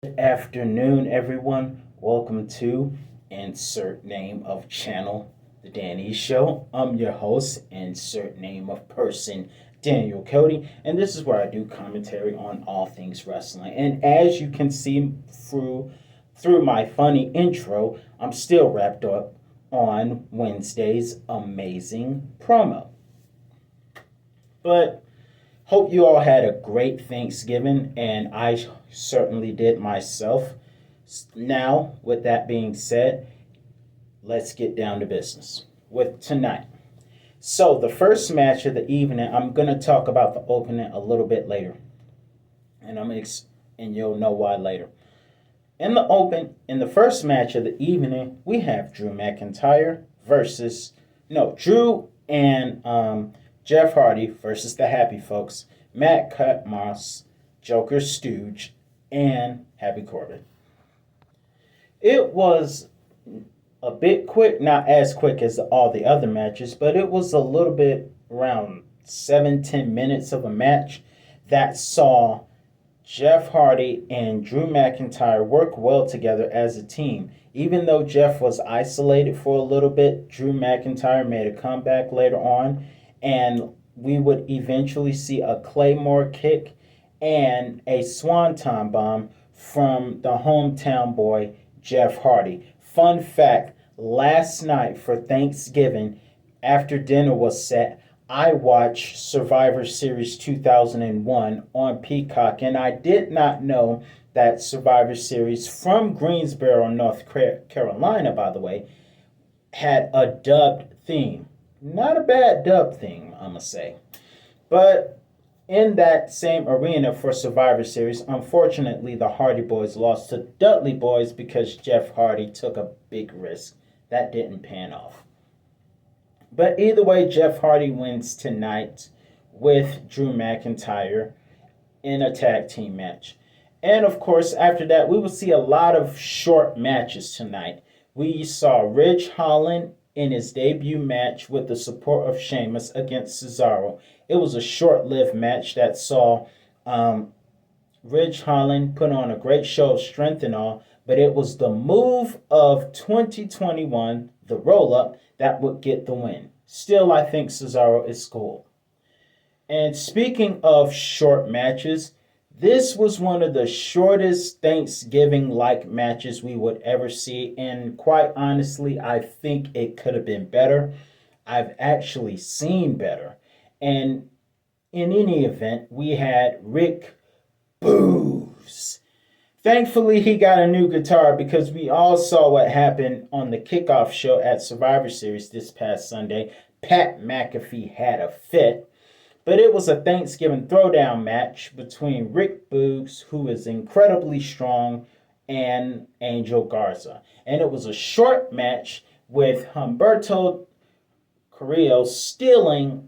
Good afternoon, everyone. Welcome to Insert Name of Channel, The Danny Show. I'm your host, Insert Name of Person, Daniel Cody, and this is where I do commentary on all things wrestling. And as you can see through my funny intro, I'm still wrapped up on Wednesday's amazing promo. But hope you all had a great Thanksgiving, and I certainly did myself. Now, with that being said, let's get down to business with tonight. So, the first match of the evening, I'm going to talk about the opening a little bit later, and and you'll know why later. In the first match of the evening, we have Drew McIntyre versus Drew and Jeff Hardy versus the Happy Folks, Matt Cutmoss, Joker Stooge, and Happy Corbin. It was a bit quick, not as quick as all the other matches, but it was a little bit around 7-10 minutes of a match that saw Jeff Hardy and Drew McIntyre work well together as a team. Even though Jeff was isolated for a little bit, Drew McIntyre made a comeback later on, and we would eventually see a Claymore kick and a Swanton bomb from the hometown boy, Jeff Hardy. Fun fact, last night for Thanksgiving, after dinner was set, I watched Survivor Series 2001 on Peacock, and I did not know that Survivor Series from Greensboro, North Carolina, by the way, had a dubbed theme. Not a bad dub theme, I must say. But in that same arena for Survivor Series, unfortunately, the Hardy Boys lost to Dudley Boys because Jeff Hardy took a big risk. That didn't pan off. But either way, Jeff Hardy wins tonight with Drew McIntyre in a tag team match. And of course, after that, we will see a lot of short matches tonight. We saw Ridge Holland in his debut match with the support of Sheamus against Cesaro. It was a short-lived match that saw Ridge Holland put on a great show of strength and all, but it was the move of 2021, the roll-up, that would get the win. Still, I think Cesaro is cool. And speaking of short matches, this was one of the shortest Thanksgiving-like matches we would ever see, and quite honestly, I think it could have been better. I've actually seen better. And in any event, we had Rick Boogs. Thankfully, he got a new guitar because we all saw what happened on the kickoff show at Survivor Series this past Sunday. Pat McAfee had a fit. But it was a Thanksgiving throwdown match between Rick Boogs, who is incredibly strong, and Angel Garza. And it was a short match with Humberto Carrillo stealing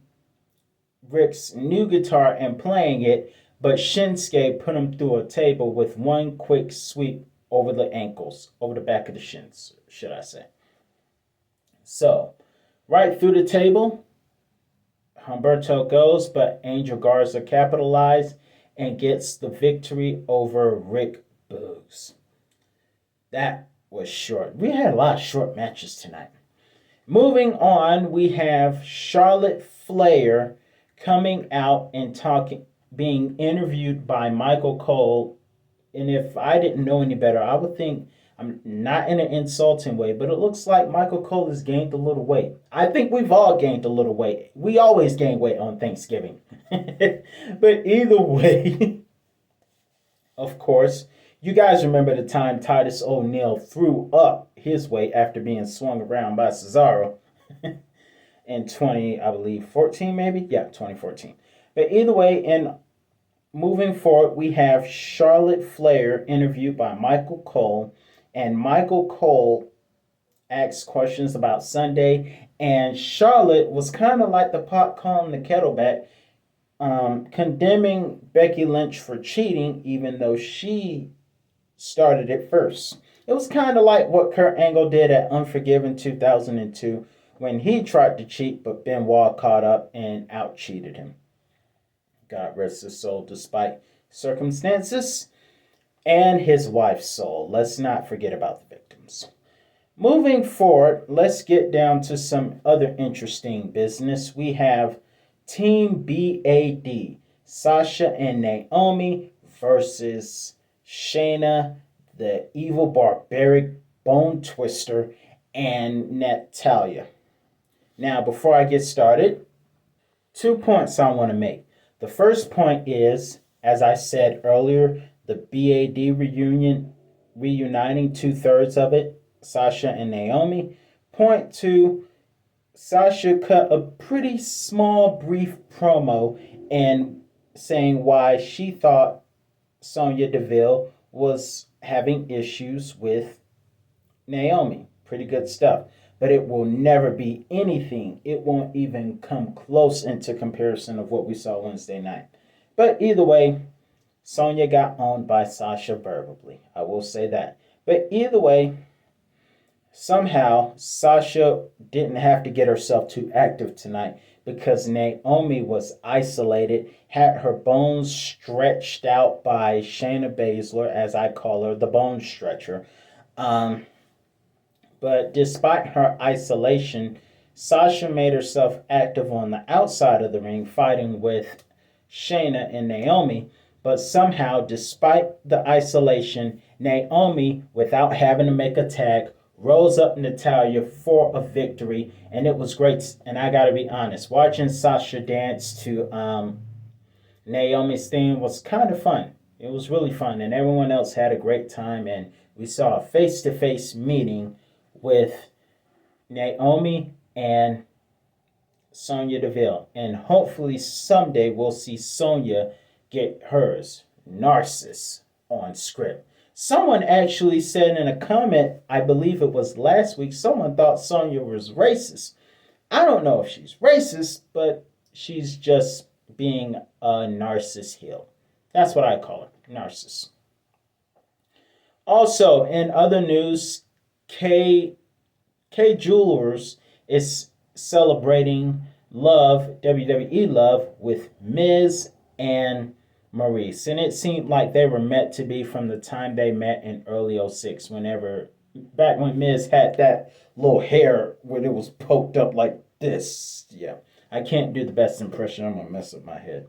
Rick's new guitar and playing it, but Shinsuke put him through a table with one quick sweep over the ankles, over the back of the shins, should I say. So, right through the table, Humberto goes, but Angel Garza capitalized and gets the victory over Rick Boogs. That was short. We had a lot of short matches tonight. Moving on, we have Charlotte Flair coming out and being interviewed by Michael Cole. And if I didn't know any better, I would think, I'm not in an insulting way, but it looks like Michael Cole has gained a little weight. I think we've all gained a little weight. We always gain weight on Thanksgiving. But either way, of course, you guys remember the time Titus O'Neil threw up his weight after being swung around by Cesaro in 14 maybe? Yeah, 2014. But either way, in moving forward, we have Charlotte Flair interviewed by Michael Cole. And Michael Cole asked questions about Sunday, and Charlotte was kind of like the pot calling the kettle back, condemning Becky Lynch for cheating, even though she started it first. It was kind of like what Kurt Angle did at Unforgiven 2002 when he tried to cheat, but Benoit caught up and out-cheated him. God rest his soul despite circumstances. and his wife's soul. Let's not forget about the victims. Moving forward, let's get down to some other interesting business. We have Team BAD, Sasha and Naomi versus Shayna, the evil barbaric bone twister, and Natalia. Now, before I get started, 2 points I want to make. The first point is, as I said earlier, the BAD reunion, reuniting 2/3 of it, Sasha and Naomi. Point two, Sasha cut a pretty small, brief promo and saying why she thought Sonya Deville was having issues with Naomi. Pretty good stuff. But it will never be anything. It won't even come close into comparison of what we saw Wednesday night. But either way, Sonya got owned by Sasha verbally. I will say that. But either way, somehow Sasha didn't have to get herself too active tonight because Naomi was isolated, had her bones stretched out by Shayna Baszler, as I call her, the bone stretcher. Um, but despite her isolation, Sasha made herself active on the outside of the ring, fighting with Shayna and Naomi. But somehow, despite the isolation, Naomi, without having to make a tag, rose up Natalia for a victory, and it was great. And I gotta be honest, watching Sasha dance to Naomi's theme was kind of fun. It was really fun, and everyone else had a great time. And we saw a face-to-face meeting with Naomi and Sonya Deville, and hopefully someday we'll see Sonya get hers, Narcissus, on script. Someone actually said in a comment, I believe it was last week, someone thought Sonya was racist. I don't know if she's racist, but she's just being a narcissist heel. That's what I call her, narcissist. Also, in other news, K Jewelers is celebrating Love, WWE Love, with Miz and Maurice. And it seemed like they were meant to be from the time they met in early '06, back when Miz had that little hair when it was poked up like this. Yeah, I can't do the best impression. I'm going to mess up my head.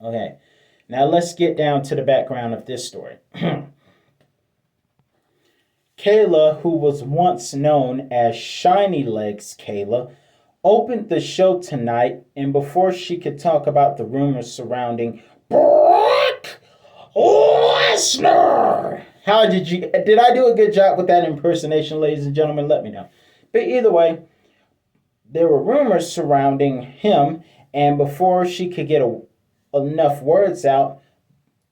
Okay, now let's get down to the background of this story. Kayla, who was once known as Shiny Legs Kayla, opened the show tonight, and before she could talk about the rumors surrounding Brock Lesnar, did I do a good job with that impersonation, ladies and gentlemen? Let me know. But either way, there were rumors surrounding him, and before she could get enough words out,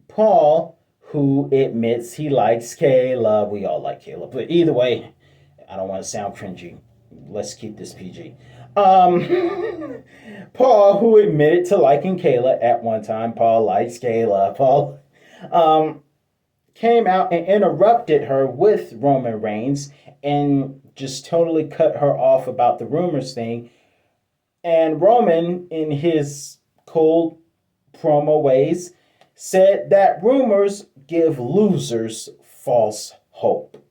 Paul, who admits he likes Kayla. We all like Kayla. But either way, I don't want to sound cringy. Let's keep this PG. Paul, who admitted to liking Kayla at one time, Paul likes Kayla. Paul came out and interrupted her with Roman Reigns and just totally cut her off about the rumors thing. And Roman, in his cold promo ways, said that rumors give losers false hope.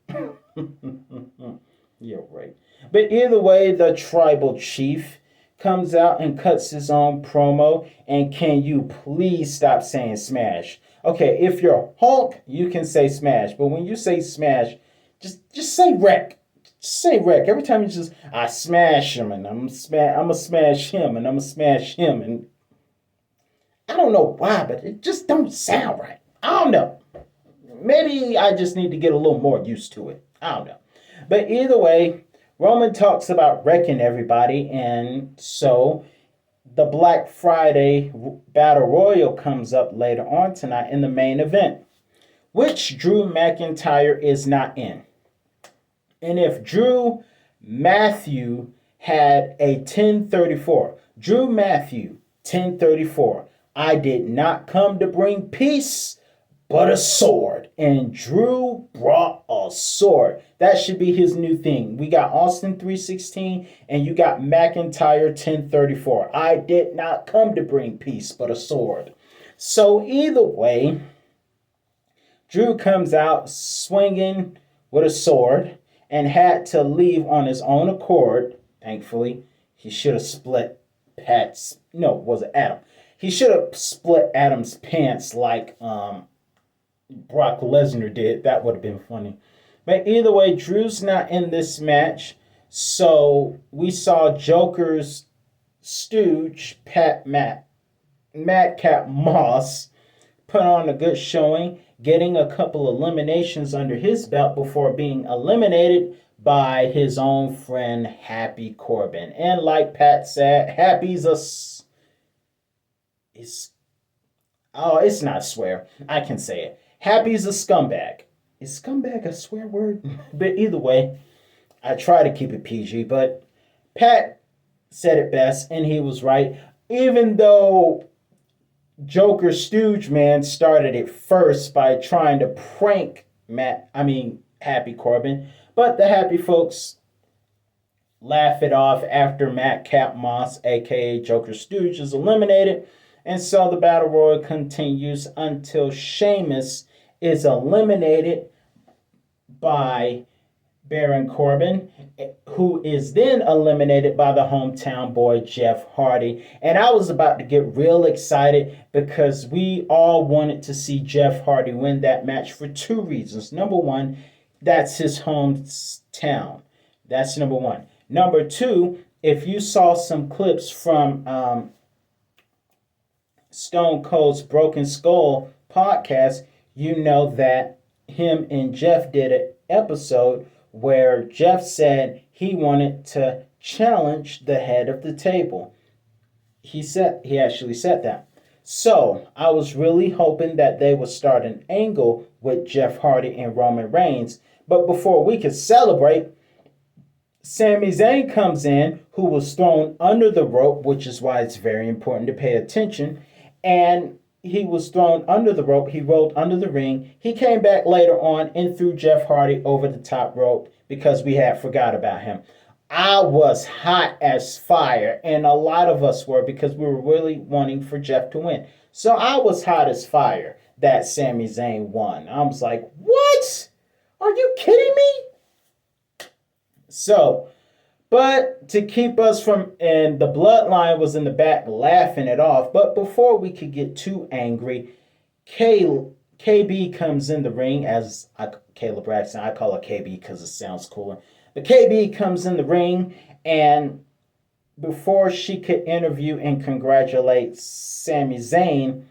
You're right. But either way, the tribal chief comes out and cuts his own promo. And can you please stop saying smash? Okay, if you're Hulk, you can say smash. But when you say smash, just say wreck. Just say wreck. Every time I smash him, and I'm gonna smash him, and I'm gonna smash him, and I don't know why, but it just don't sound right. I don't know. Maybe I just need to get a little more used to it. I don't know. But either way, Roman talks about wrecking everybody, and so the Black Friday Battle Royal comes up later on tonight in the main event, which Drew McIntyre is not in. And if Drew Matthew had a 1034, Drew Matthew 1034, I did not come to bring peace, but a sword. And Drew brought a sword. That should be his new thing. We got Austin 316 and you got McIntyre 1034. I did not come to bring peace, but a sword. So either way, Drew comes out swinging with a sword and had to leave on his own accord. Thankfully, he should have split Pat's. No, was it Adam? He should have split Adam's pants like Brock Lesnar did. That would have been funny. But either way, Drew's not in this match. So we saw Joker's stooge, Madcap Moss, put on a good showing, getting a couple eliminations under his belt before being eliminated by his own friend Happy Corbin. And like Pat said, Happy's it's not a swear. I can say it. Happy's a scumbag. Is scumbag a swear word? But either way, I try to keep it PG, but Pat said it best, and he was right. Even though Joker Stooge Man started it first by trying to prank Happy Corbin, but the happy folks laugh it off after Madcap Moss, aka Joker Stooge, is eliminated, and so the battle royal continues until Sheamus is eliminated by Baron Corbin, who is then eliminated by the hometown boy Jeff Hardy. And I was about to get real excited because we all wanted to see Jeff Hardy win that match for two reasons. Number one, that's his hometown. That's number one. Number two, if you saw some clips from Stone Cold's Broken Skull podcast, you know that him and Jeff did an episode where Jeff said he wanted to challenge the head of the table. He actually said that. So I was really hoping that they would start an angle with Jeff Hardy and Roman Reigns. But before we could celebrate, Sami Zayn comes in, who was thrown under the rope, which is why it's very important to pay attention. And he was thrown under the rope. He rolled under the ring. He came back later on and threw Jeff Hardy over the top rope because we had forgot about him. I was hot as fire, and a lot of us were because we were really wanting for Jeff to win. So I was hot as fire that Sami Zayn won. I was like, what? Are you kidding me? So, but to keep us from, and the bloodline was in the back laughing it off. But before we could get too angry, KB comes in the ring as Kayla Braxton. I call her KB because it sounds cooler. But KB comes in the ring, and before she could interview and congratulate Sami Zayn,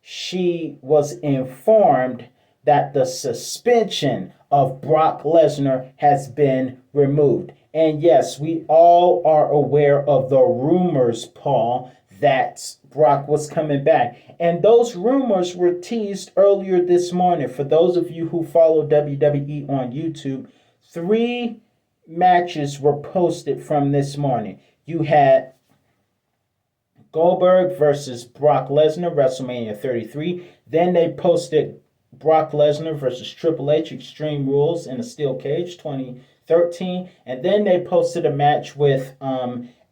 she was informed that the suspension of Brock Lesnar has been removed. And yes, we all are aware of the rumors, Paul, that Brock was coming back. And those rumors were teased earlier this morning. For those of you who follow WWE on YouTube, 3 matches were posted from this morning. You had Goldberg versus Brock Lesnar, WrestleMania 33. Then they posted Brock Lesnar versus Triple H, Extreme Rules in a Steel Cage, 2013. And then they posted a match with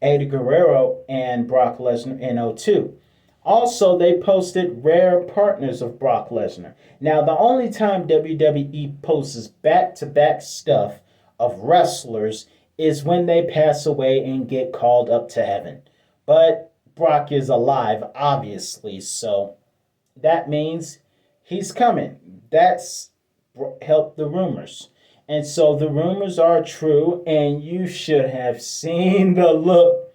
Eddie Guerrero and Brock Lesnar in 2002. Also, they posted rare partners of Brock Lesnar. Now, the only time WWE posts back-to-back stuff of wrestlers is when they pass away and get called up to heaven. But Brock is alive, obviously, so that means he's coming. That's helped the rumors. And so the rumors are true, and you should have seen the look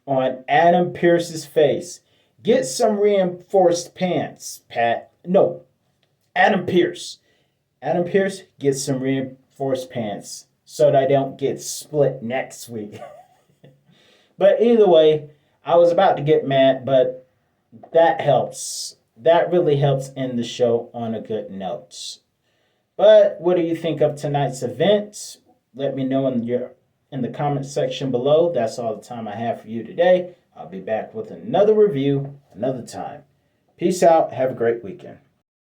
on Adam Pearce's face. Get some reinforced pants, Pat. No, Adam Pearce. Adam Pearce, get some reinforced pants so that I don't get split next week. But either way, I was about to get mad, but that helps. That really helps end the show on a good note. But what do you think of tonight's event? Let me know in the comment section below. That's all the time I have for you today. I'll be back with another review another time. Peace out. Have a great weekend.